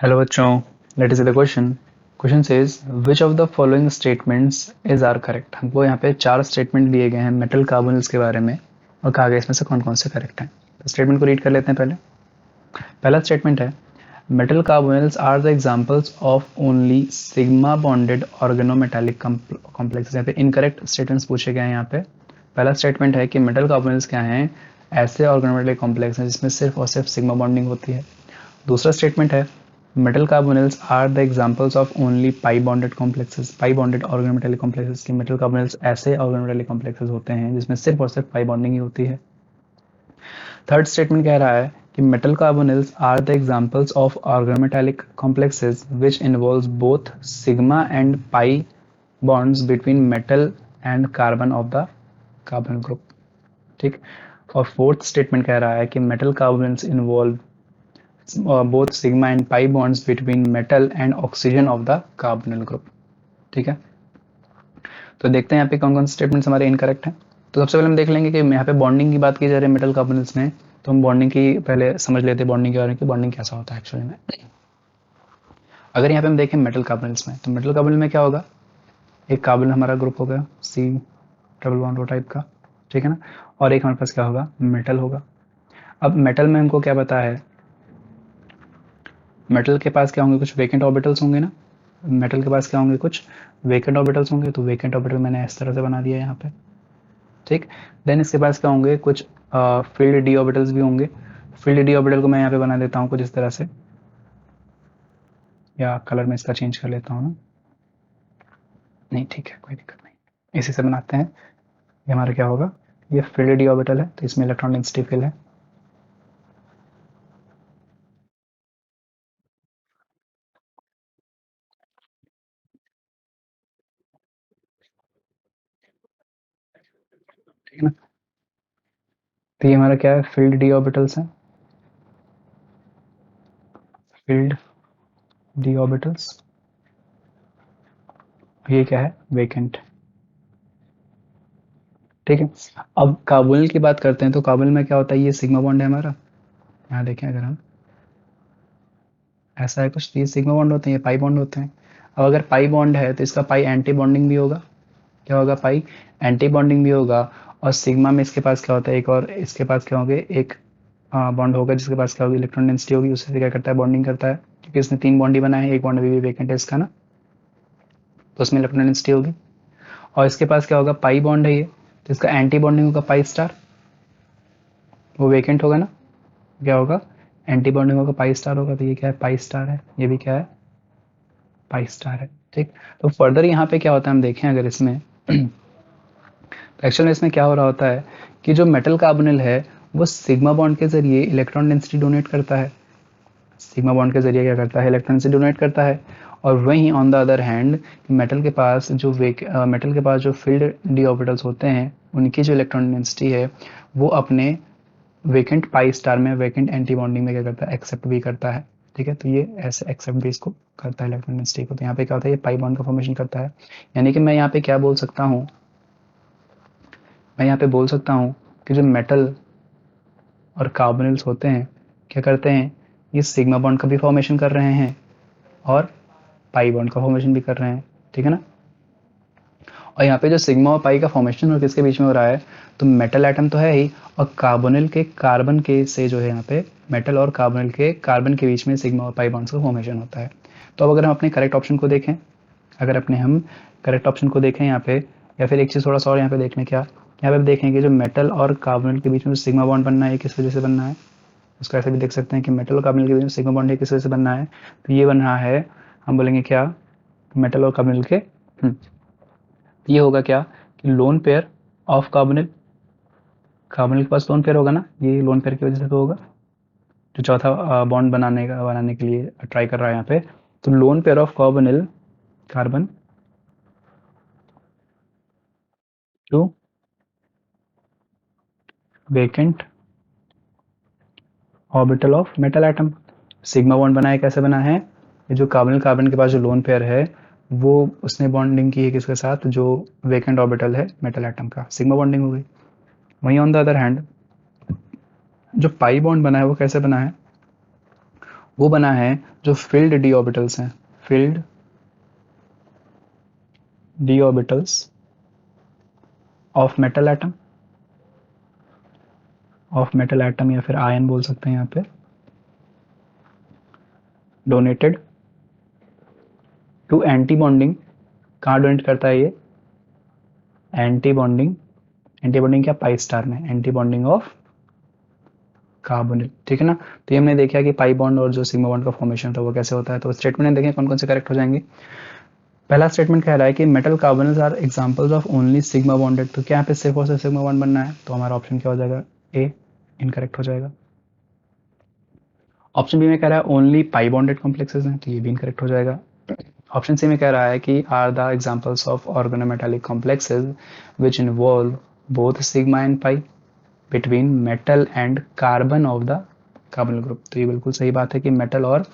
Hello बच्चों, let us see the question. Question says which of the following statements is are correct. हमको यहाँ पे चार statement दिए गए हैं मेटल कार्बोनिल्स के बारे में और कहा गया इसमें से कौन कौन से करेक्ट हैं। तो स्टेटमेंट को रीड कर लेते हैं। पहला स्टेटमेंट है metal carbonyls are the examples of only sigma bonded organometallic complexes. यहाँ पे इनकरेक्ट स्टेटमेंट्स पूछे गए हैं। यहाँ पे पहला स्टेटमेंट है कि मेटल कार्बोनिल्स क्या हैं, ऐसे ऑर्गेनोमेटालिक कॉम्प्लेक्स हैं जिसमें सिर्फ और सिर्फ सिग्मा बॉन्डिंग होती है। दूसरा स्टेटमेंट है metal carbonyls are the examples of only pi bonded complexes. Pi bonded organometallic complexes की मेटल कार्बोनिल्स ऐसे ऑर्गेनोमेटालिक कॉम्प्लेक्सेस होते हैं जिसमें सिर्फ और सिर्फ पाई बॉन्डिंग ही होती है। थर्ड स्टेटमेंट कह रहा है कि metal carbonyls are the examples of organometallic complexes which involves both sigma and pi bonds between metal and carbon of the carbon group. ठीक। और फोर्थ स्टेटमेंट कह रहा है कि metal carbonyls involve both sigma and pi bonds between metal and oxygen of the carbonyl group। ठीक है, तो देखते हैं यहाँ पे कौन कौन से स्टेटमेंट्स हमारे इनकरेक्ट हैं। तो सबसे पहले हम देख लेंगे कि यहाँ पे बॉन्डिंग की बात की जा रही है मेटल कार्बोनिल्स में। तो हम बॉन्डिंग की पहले समझ लेते हैं, बॉन्डिंग के बारे में कि बॉन्डिंग कैसा होता है एक्चुअली में। अगर यहाँ पे हम देखें मेटल कार्बोनिल्स में, तो मेटल कार्बोनिल में क्या होगा, एक कार्बोनिल हमारा ग्रुप हो गया C double bond O type का, ठीक है ना, और एक हमारे पास क्या होगा, मेटल होगा। अब मेटल में हमको क्या पता है, मेटल के पास क्या होंगे, कुछ वेकेंट ऑर्बिटल्स होंगे ना। मेटल के पास क्या होंगे, कुछ वेकेंट ऑर्बिटल्स होंगे। तो वेकेंट ऑर्बिटल मैंने इस तरह से बना दिया यहाँ पे। ठीक। देन इसके पास क्या होंगे, कुछ फील्ड डी ऑर्बिटल्स भी होंगे। फील्ड डी ऑर्बिटल को मैं यहाँ पे बना देता हूँ कुछ इस तरह से, या कलर में इसका चेंज कर लेता हूँ ना। नहीं, ठीक है, कोई दिक्कत नहीं, इसी से बनाते हैं। ये हमारा क्या होगा, ये फील्ड डी ऑर्बिटल है, तो इसमें इलेक्ट्रॉन डेंसिटी फील है। ठीक है ना, तो ये हमारा क्या है, फील्ड डी ऑर्बिटल्स है, फील्ड डी ऑर्बिटल्स। ये क्या है, वेकेंट। ठीक है। अब कार्बोनिल की बात करते हैं, तो कार्बोनिल में क्या होता है, ये सिग्मा बॉन्ड है हमारा। यहाँ देखें अगर हम, ऐसा है कुछ, तो ये सिग्मा बॉन्ड होते हैं, ये पाई बॉन्ड होते हैं। अब अगर पाई बॉन्ड है तो इसका पाई एंटी बॉन्डिंग भी होगा। क्या होगा, पाई एंटी बॉन्डिंग भी होगा। और सिग्मा में इसके पास क्या होता है, एक और इसके पास क्या होंगे, एक बॉन्ड होगा जिसके पास क्या होगी, इलेक्ट्रॉन डेंसिटी होगी, उससे क्या करता है, बॉन्डिंग करता है। क्योंकि इसने तीन बॉन्ड ही बनाए हैं, एक बॉन्ड अभी भी वेकेंट है इसका ना, तो उसमें इलेक्ट्रॉन डेंसिटी होगी। और इसके पास क्या होगा, पाई बॉन्ड है ये, तो इसका एंटी बॉन्डिंग होगा पाई स्टार, वो वेकेंट होगा ना। क्या होगा, एंटी बॉन्डिंग होगा पाई स्टार होगा, तो ये क्या है, पाई स्टार है, ये भी क्या है, पाई स्टार है। ठीक। तो फर्दर यहाँ पे क्या होता है, हम देखें अगर इसमें, तो एक्चुअल में इसमें क्या हो रहा होता है कि जो मेटल कार्बोनिल है वो सिग्मा बॉन्ड के जरिए इलेक्ट्रॉन डेंसिटी डोनेट करता है। सिग्मा बॉन्ड के जरिए क्या करता है, इलेक्ट्रॉन डेंसिटी डोनेट करता है। और वहीं on the other hand metal के पास जो मेटल के पास जो फील्ड डी ऑर्बिटल्स होते हैं, उनकी जो इलेक्ट्रॉन डेंसिटी है वो अपने वेकेंट पाई स्टार में, वेकेंट एंटी बॉन्डिंग में क्या करता है, एक्सेप्ट भी करता है। ठीक है, तो ये ऐसे एक्सेप्ट भी इसको करता है इलेक्ट्रॉन डेंसिटी को। तो यहाँ पे क्या होता है, ये पाई बॉन्ड का फॉर्मेशन करता है। यानी कि मैं यहाँ पे क्या बोल सकता हूँ, मैं यहाँ पे बोल सकता हूँ कि जो मेटल और कार्बोनिल्स होते हैं क्या करते हैं, ये सिग्मा बॉन्ड का भी फॉर्मेशन कर रहे हैं और पाई बॉन्ड का फॉर्मेशन भी कर रहे हैं। ठीक है ना। और यहाँ पे जो सिग्मा और पाई का फॉर्मेशन और किसके बीच में हो रहा है, तो मेटल एटम तो है ही, और कार्बोनिल के कार्बन के से जो है यहाँ पे मेटल और कार्बोनिल के कार्बन के बीच में सिग्मा और पाई बॉन्ड्स का फॉर्मेशन होता है। तो अब अगर हम अपने करेक्ट ऑप्शन को देखें, अगर अपने हम करेक्ट ऑप्शन को देखें यहाँ पे, या फिर एक चीज़ थोड़ा सा और यहाँ पे देख लें, क्या यहाँ पे आप देखेंगे जो मेटल और कार्बोनिल के बीच में जो सिग्मा बॉन्ड बनना है, किस वजह से बनना है, उसको ऐसे भी देख सकते हैं कि मेटल और कार्बोनिल के बीच में सिग्मा बॉन्ड है, किस वजह से बनना है, तो ये बन रहा है, हम बोलेंगे क्या, मेटल और कार्बोनिल के, ये होगा क्या, कि loan pair of carbonyl. Carbonyl के पास लोन पेयर होगा ना, ये लोन पेयर की वजह से तो होगा, जो चौथा बॉन्ड बनाने के लिए ट्राई कर रहा है यहाँ पे। तो lone pair of carbonyl, carbon to vacant orbital of metal atom. Sigma bond बना है, कैसे बना है, ये जो कार्बोनिल कार्बन के पास जो लोन पेयर है वो उसने बॉन्डिंग की है किसके साथ, जो वेकेंट ऑर्बिटल है मेटल एटम का, सिग्मा बॉन्डिंग हो गई। वहीं ऑन द अदर हैंड जो पाई बॉन्ड बना है वो कैसे बना है, वो बना है जो फिल्ड डी ऑर्बिटल्स हैं, field D orbitals of metal atom, of metal atom या फिर आयन बोल सकते हैं यहाँ पे, डोनेटेड टू एंटी बॉन्डिंग। कहाँ डोनेट करता है ये, एंटी बॉन्डिंग, एंटी बॉन्डिंग क्या, पाई स्टार में, एंटी बॉन्डिंग ऑफ कार्बोनिल, ठीक है ना। तो ये हमने देखा कि पाई बॉन्ड और जो सिग्मा बॉन्ड का फॉर्मेशन था वो कैसे होता है। तो स्टेटमेंट देखें कौन कौन से करेक्ट हो जाएंगे। पहला स्टेटमेंट कह रहा है कि metal carbonyls are examples of only sigma bonded, तो क्या यहाँ पे सिर्फ और सिर्फ सिग्मा बॉन्ड बनना है, तो हमारा ऑप्शन क्या हो जाएगा, ए इनकरेक्ट हो जाएगा। ऑप्शन बी में कह रहा है ओनली पाई बॉन्डेड कॉम्प्लेक्सेस हैं, तो ये भी इनकरेक्ट हो जाएगा। ऑप्शन सी में कह रहा है कि are the examples of organometallic complexes which involve both sigma and pi between metal and carbon of the carbonyl group, तो ये बिल्कुल सही बात है कि मेटल और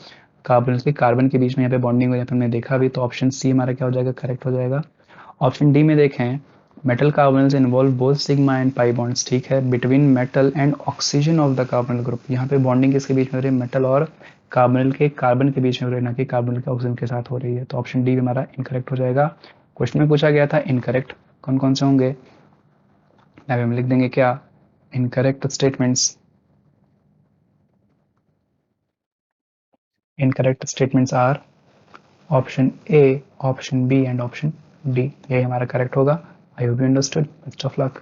कार्बन के कार्बन के बीच में यहाँ पे बॉन्डिंग हो, हमने देखा भी, तो ऑप्शन सी हमारा क्या हो जाएगा, करेक्ट हो जाएगा। ऑप्शन डी में देखें, metal carbonyls involve both sigma and pi bonds, ठीक है, between metal and oxygen of the carbonyl group, यहाँ पे बॉन्डिंग किसके बीच में हो रही है, मेटल और कार्बोनिल के कार्बन के बीच में हो रही है, ना कि कार्बोनिल के ऑक्सीजन के साथ हो रही है, तो ऑप्शन डी हमारा इनकरेक्ट हो जाएगा। क्वेश्चन में पूछा गया था इनकरेक्ट कौन कौन से होंगे, अब हम लिख देंगे क्या, incorrect statements, incorrect statements are option A, option B and option D, यही हमारा करेक्ट होगा। I hope you understood, best of luck.